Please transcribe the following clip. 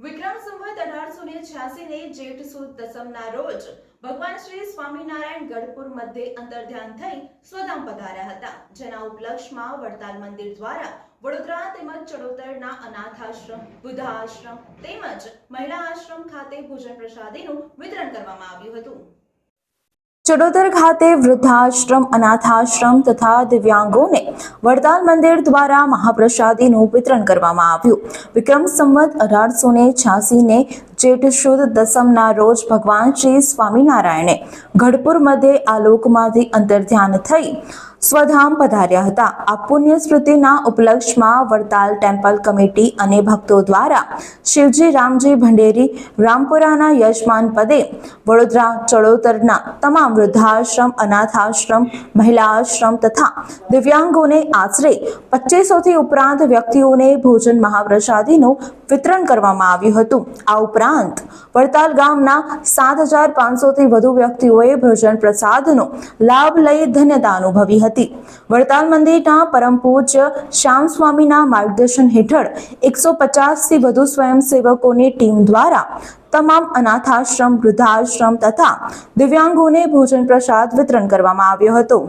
વિક્રમ સંવત 1886 ને જેઠ સુદ દસમના રોજ ભગવાન શ્રી સ્વામિનારાયણ ગઢપુર મધ્યે અંતર્ધ્યાન થઈ સ્વધામ પધાર્યા હતા, જેના ઉપલક્ષમાં વડતાલ મંદિર દ્વારા વડોદરા તેમજ ચડોતરના અનાથાશ્રમ, વૃદ્ધાશ્રમ તેમજ મહિલા આશ્રમ ખાતે ભોજન પ્રસાદીનું વિતરણ કરવામાં આવ્યું હતું। ચડોતર ખાતે વૃદ્ધાશ્રમ, અનાથાશ્રમ તથા દિવ્યાંગોને વડતાલ મંદિર દ્વારા મહાપ્રસાદીનું વિતરણ કરવામાં આવ્યું। વિક્રમ સંવત 1886 ને જેઠ સુદ દસમના રોજ ભગવાન શ્રી સ્વામિનારાયણે ગઢપુર મધ્યે આલોકમાંથી અંતર્ધ્યાન થઈ સ્વધામ પધાર્યા હતા। આ પુણ્ય સ્મૃતિના ઉપલક્ષમાં વડતાલ ટેમ્પલ કમિટી અને ભક્તો દ્વારા શિવજી રામજી ભંડેરી રામપુરાના યજમાન પદે વડોદરા ચડોતરના તમામ વૃદ્ધાશ્રમ, અનાથાશ્રમ, મહિલા આશ્રમ તથા દિવ્યાંગોને આશરે 2500થી ઉપરાંત વ્યક્તિઓને ભોજન મહાપ્રસાદીનું વિતરણ કરવામાં આવ્યું હતું। આ ઉપરાંત વડતાલ ગામના 7500થી વધુ વ્યક્તિઓએ ભોજન પ્રસાદનો લાભ લઈ ધન્યતા અનુભવી હતી। વડતાલ મંદિરના પરમ પૂજ્ય શ્યામ સ્વામીના માર્ગદર્શન હેઠળ 150થી વધુ સ્વયંસેવકોની ટીમ દ્વારા તમામ અનાથાશ્રમ, વૃદ્ધાશ્રમ તથા દિવ્યાંગોને ભોજન પ્રસાદ વિતરણ કરવામાં આવ્યો હતો।